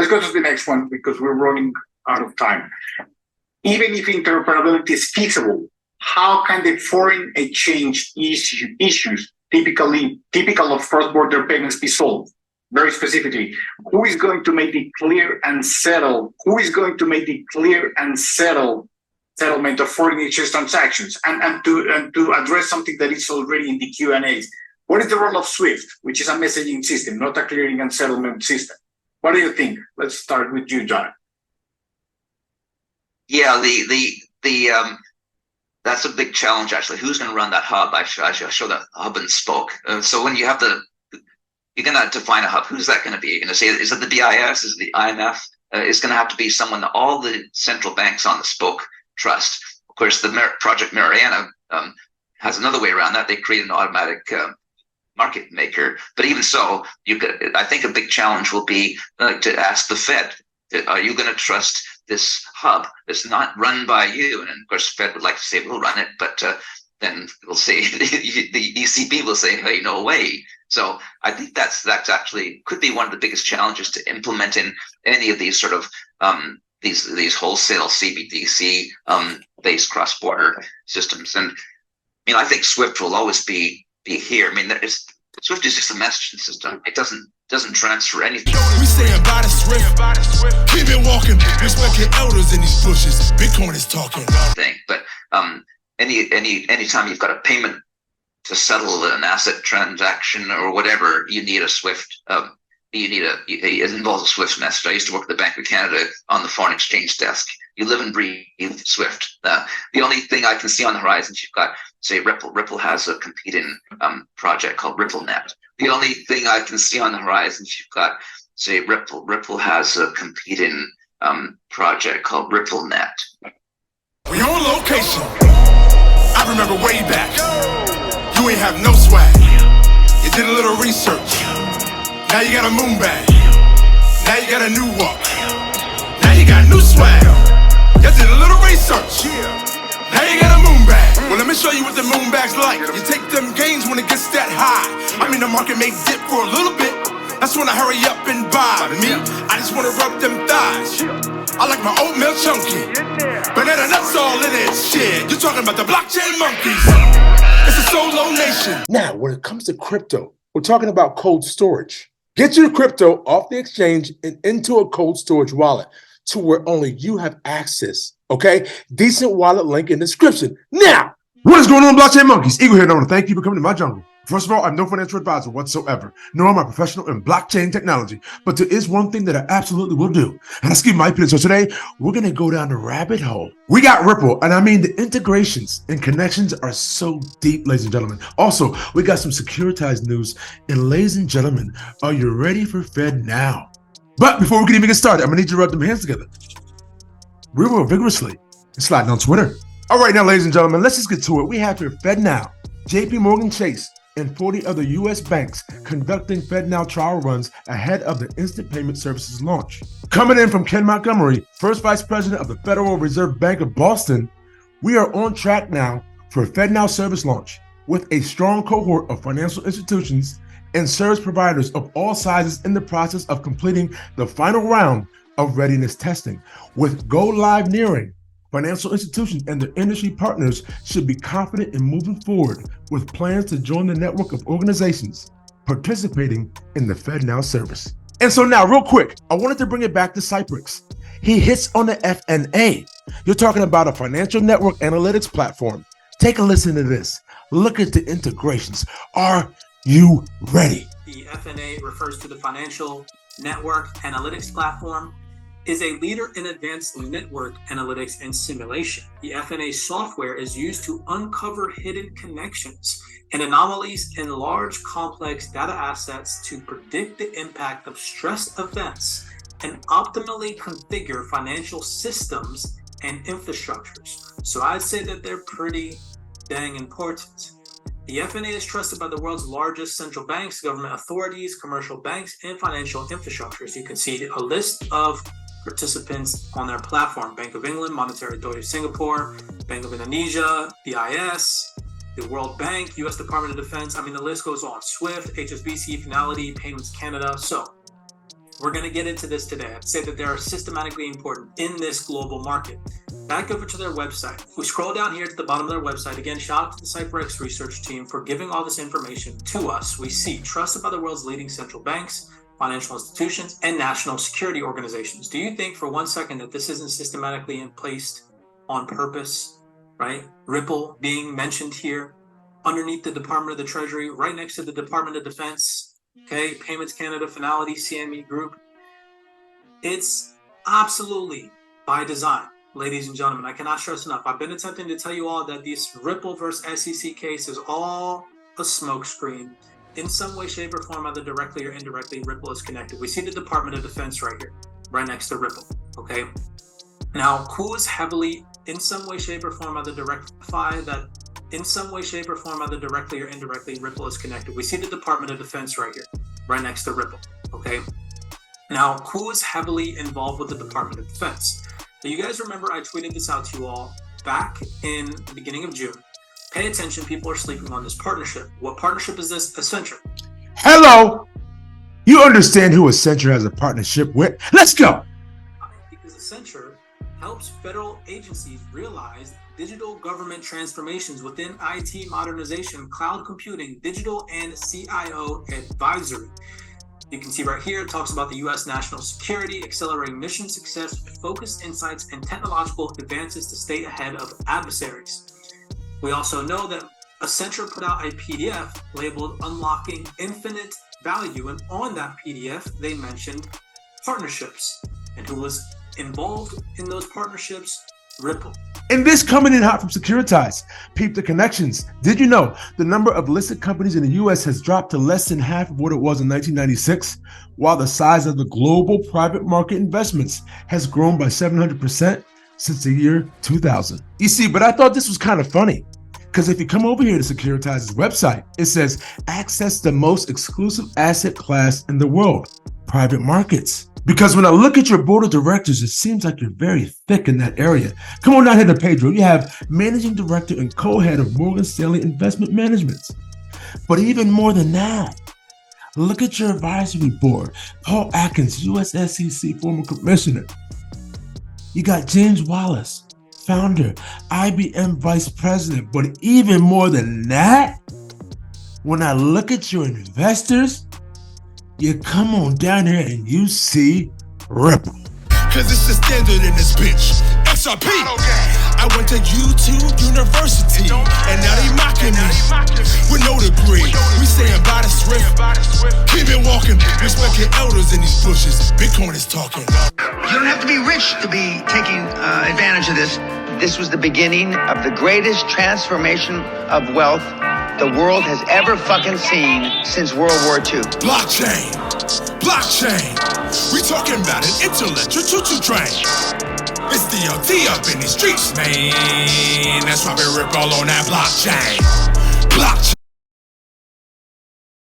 let's go to the next one because we're running out of time. Even if interoperability is feasible, how can the foreign exchange issues typical of cross-border payments be solved? Very specifically, who is going to make the clear and settle? Who is going to make the clear and settlement of foreign exchange transactions? And to address something that is already in the Q&As, what is the role of SWIFT, which is a messaging system, not a clearing and settlement system? What do you think? Let's start with you, John. Yeah, that's a big challenge actually. Who's going to run that hub? I show that hub and spoke. So when you have you're going to define a hub. Who's that going to be? You're going to say, is it the BIS? Is it the IMF? It's going to have to be someone that all the central banks on the spoke trust. Of course, the Project Mariana has another way around that. They create an automatic market maker. But even so, I think a big challenge will be to ask the Fed, are you going to trust this hub that's not run by you? And of course, Fed would like to say, we'll run it, but then we'll say, the ECB will say, hey, no way. So I think that's actually could be one of the biggest challenges to implement in any of these sort of these wholesale CBDC based cross-border systems. And I think SWIFT will always be here. SWIFT is just a messaging system. It doesn't transfer anything. We saying by the SWIFT, keep it walking. Respect your elders in these bushes. Bitcoin is talking. But anytime you've got a payment to settle an asset transaction or whatever, you need a SWIFT. It involves a SWIFT message. I used to work at the Bank of Canada on the foreign exchange desk. You live and breathe SWIFT. The only thing I can see on the horizon, you've got, say, Ripple. Ripple has a competing project called RippleNet. The only thing I can see on the horizon, you've got, say, Ripple. Ripple has a competing project called RippleNet. We on location. I remember way back. You ain't have no swag. You did a little research. Now you got a moon bag. Now you got a new walk. Now you got new swag. You did a little research. Now you got a moon bag. Well, let me show you what the moon bag's like. You take them gains when it gets that high. The market may dip for a little bit. That's when I hurry up and buy. Me, I just wanna rub them thighs. I like my oatmeal chunky. Banana nuts all in it. Shit, you're talking about the blockchain monkeys. It's a solo nation. Now, when it comes to crypto, we're talking about cold storage. Get your crypto off the exchange and into a cold storage wallet to where only you have access, okay? DCENT wallet link in the description. Now, what is going on, blockchain monkeys? Eagle here, and I want to thank you for coming to my jungle. First of all, I'm no financial advisor whatsoever, nor am I professional in blockchain technology, but there is one thing that I absolutely will do, and let's give my opinion. So today, we're going to go down the rabbit hole. We got Ripple, and the integrations and connections are so deep, ladies and gentlemen. Also, we got some Securitze news, and ladies and gentlemen, are you ready for Fed now? But before we can even get started, I'm going to need you to rub them hands together. Real vigorously and sliding on Twitter. All right, now, ladies and gentlemen, let's just get to it. We have here Fed Now, JP Morgan Chase, and 40 other U.S. banks conducting FedNow trial runs ahead of the instant payment services launch. Coming in from Ken Montgomery, first vice president of the Federal Reserve Bank of Boston, we are on track now for FedNow service launch with a strong cohort of financial institutions and service providers of all sizes in the process of completing the final round of readiness testing. With go live nearing, financial institutions and their industry partners should be confident in moving forward with plans to join the network of organizations participating in the FedNow service. And so now, real quick, I wanted to bring it back to Cyprix. He hits on the FNA. You're talking about a financial network analytics platform. Take a listen to this. Look at the integrations. Are you ready? The FNA refers to the Financial Network Analytics Platform, is a leader in advanced network analytics and simulation. The FNA software is used to uncover hidden connections and anomalies in large, complex data assets to predict the impact of stress events and optimally configure financial systems and infrastructures. So I'd say that they're pretty dang important. The FNA is trusted by the world's largest central banks, government authorities, commercial banks, and financial infrastructures. You can see a list of participants on their platform: Bank of England, Monetary Authority of Singapore, Bank of Indonesia, BIS, the World Bank, US Department of Defense. The list goes on. SWIFT, HSBC, Finality, Payments Canada. So We're going to get into this today. I'd say that they are systematically important in this global market. Back over to their website. If we scroll down here to the bottom of their website, again, shout out to the CypherX research team for giving all this information to us. We see trusted by the world's leading central banks, financial institutions, and national security organizations. Do you think for 1 second that this isn't systematically in place on purpose, right? Ripple being mentioned here underneath the Department of the Treasury, right next to the Department of Defense, okay? Payments Canada, Finality, CME Group. It's absolutely by design, ladies and gentlemen. I cannot stress enough. I've been attempting to tell you all that this Ripple versus SEC case is all a smokescreen. In some way, shape, or form, either directly or indirectly, Ripple is connected. We see the Department of Defense right here, right next to Ripple, okay? Now, who is heavily, in some way, shape, or form, either that in some way, shape, or form, either directly or indirectly, Ripple is connected. We see the Department of Defense right here, right next to Ripple, okay? Now, who is heavily involved with the Department of Defense? So you guys remember I tweeted this out to you all back in the beginning of June. Pay attention, people are sleeping on this partnership. What partnership is this? Accenture. Hello. You understand who Accenture has a partnership with? Let's go. Because Accenture helps federal agencies realize digital government transformations within IT modernization, cloud computing, digital, and CIO advisory. You can see right here, it talks about the U.S. national security, accelerating mission success, focused insights, and technological advances to stay ahead of adversaries. We also know that Accenture put out a PDF labeled Unlocking Infinite Value, and on that PDF, they mentioned partnerships. And who was involved in those partnerships? Ripple. And this coming in hot from Securitze. Peep the connections. Did you know the number of listed companies in the U.S. has dropped to less than half of what it was in 1996, while the size of the global private market investments has grown by 700% since the year 2000. You see, but I thought this was kind of funny, because if you come over here to Securitize's website, it says access the most exclusive asset class in the world, private markets. Because when I look at your board of directors, it seems like you're very thick in that area. Come on down here to Pedro. You have managing director and co-head of Morgan Stanley Investment Management. But even more than that, look at your advisory board. Paul Atkins, US SEC former commissioner. You got James Wallace, founder, IBM vice president. But even more than that, when I look at your investors, you come on down here and you see Ripple. Cause it's the standard in this bitch. XRP. I went to YouTube University, and now they mocking me with no degree. We saying by the swift, keep it walking. Respect your elders in these bushes. Bitcoin is talking. You don't have to be rich to be taking advantage of this. This was the beginning of the greatest transformation of wealth the world has ever fucking seen since World War II. Blockchain. We talking about an intellectual choo-choo train. It's DLT up in these streets, man. That's why we rip all on that blockchain.